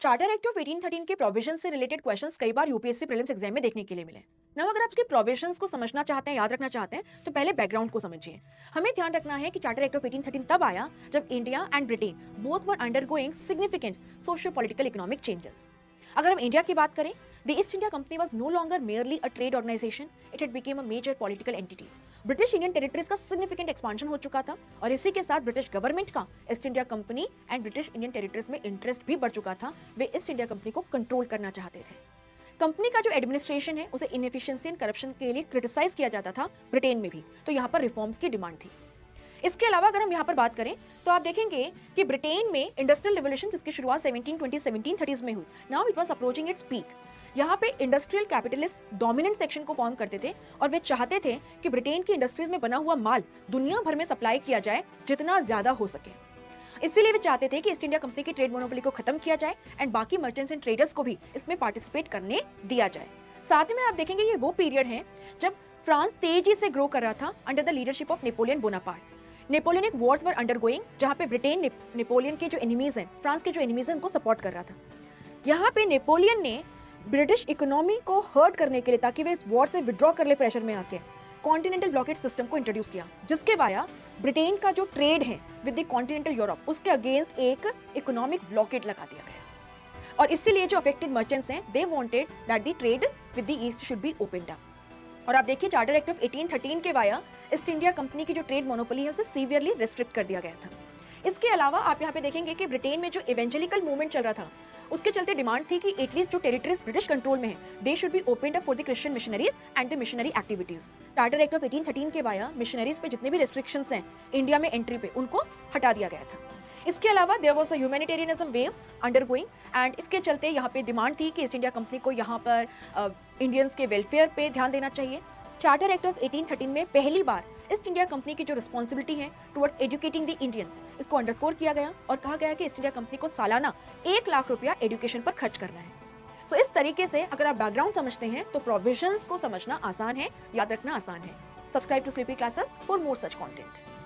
Charter act of 1813 के provision से related questions कई बार यूपीएससी प्रीलिम्स एग्जाम में देखने के लिए मिले। ना अगर आप इसके प्रोविजंस को समझना चाहते हैं, याद रखना चाहते हैं, तो पहले बैकग्राउंड को समझिए। हमें ध्यान रखना है कि चार्टर एक्ट ऑफ 1813 तब आया जब India and Britain both were undergoing significant socio political economic changes. अगर हम इंडिया की बात करें, the East India Company was no longer merely a trade organisation, it had become a major political entity. British Indian territories का significant expansion हो चुका था और इसी के साथ ब्रिटिश गवर्नमेंट का East India Company and British Indian territories में इंटरेस्ट भी बढ़ चुका था। वे ईस्ट इंडिया कंपनी को कंट्रोल करना चाहते थे। कंपनी का जो एडमिनिस्ट्रेशन है उसे इनएफिशिएंसी एंड करप्शन के लिए क्रिटिसाइज किया जाता था ब्रिटेन में भी, तो यहाँ पर रिफॉर्म्स की डिमांड थी। इसके अलावा अगर हम यहाँ पर बात करें तो आप देखेंगे कि ब्रिटेन में इंडस्ट्रियल रिवोल्यूशन जिसकी शुरुआत 1720 1730 में हुई, now it was approaching its peak. यहाँ पे इंडस्ट्रियल कैपिटलिस्ट डोमिनेंट सेक्शन को फॉर्म करते थे और वे चाहते थे कि ब्रिटेन की इंडस्ट्रीज में बना हुआ माल दुनिया भर में सप्लाई किया जाए जितना ज्यादा हो सके। इसीलिए वे चाहते थे कि ईस्ट इंडिया कंपनी की ट्रेड मोनोपोली को खत्म किया जाए एंड बाकी मर्चेंट्स एंड ट्रेडर्स को भी इसमें पार्टिसिपेट करने दिया जाए। साथ में आप देखेंगे ये वो पीरियड है जब फ्रांस तेजी से ग्रो कर रहा था under the leadership of Napoleon Bonaparte. Napoleonic Wars were undergoing, जहां पे ब्रिटेन नेपोलियन के जो एनिमीज हैं, फ्रांस के जो एनिमीज हैं, उनको सपोर्ट कर रहा था। यहाँ पे नेपोलियन ने ब्रिटिश इकोनॉमी को हर्ट करने के लिए, ताकि वे इस वॉर से विड्रॉ कर ले प्रेशर में आके, कॉन्टिनेंटल ब्लॉकेट सिस्टम को इंट्रोड्यूस किया, जिसके वाया ब्रिटेन का जो ट्रेड है विद द कॉन्टिनेंटल यूरोप उसके अगेंस्ट एक इकोनॉमिक ब्लॉकेट लगा दिया गया। और इसीलिए जो अफेक्टेड मर्चेंट्स हैं, they wanted that the trade with the east should be opened up. और आप देखिए चार्टर एक्ट ऑफ 1813 के वाया ईस्ट इंडिया कंपनी की जो ट्रेड मोनोपोली है उसे सीवियरली रिस्ट्रिक्ट कर दिया गया था। इसके अलावा आप यहाँ पे देखेंगे कि ब्रिटेन में जो इवेंजेलिकल मूवमेंट चल रहा था उसके चलते डिमांड थी कि एटलीस्ट जो टेरिटरीज ब्रिटिश कंट्रोल में है, they should be opened up for the Christian missionaries and the missionary activities. Charter act of 1813 के वाया मिशनरीज पे जितने भी रिस्ट्रिक्शंस हैं इंडिया में एंट्री पे, उनको हटा दिया गया था। इसके अलावा there was a humanitarianism wave undergoing and इसके चलते यहाँ पे डिमांड थी कि ईस्ट इंडिया कंपनी को यहाँ पर इंडियंस के वेलफेयर पे ध्यान देना चाहिए। चार्टर एक्ट ऑफ 1813 में पहली बार ईस्ट इंडिया कंपनी की जो रिस्पॉन्सिबिलिटी है टुवर्ड्स एजुकेटिंग द इंडियन, इसको अंडरस्कोर किया गया और कहा गया कि ईस्ट इंडिया कंपनी को सालाना 1 लाख रुपया एजुकेशन पर खर्च करना है। सो इस तरीके से अगर आप बैकग्राउंड समझते हैं तो प्रोविजंस को समझना आसान है, याद रखना आसान है। Subscribe to Sleepy Classes for more such content.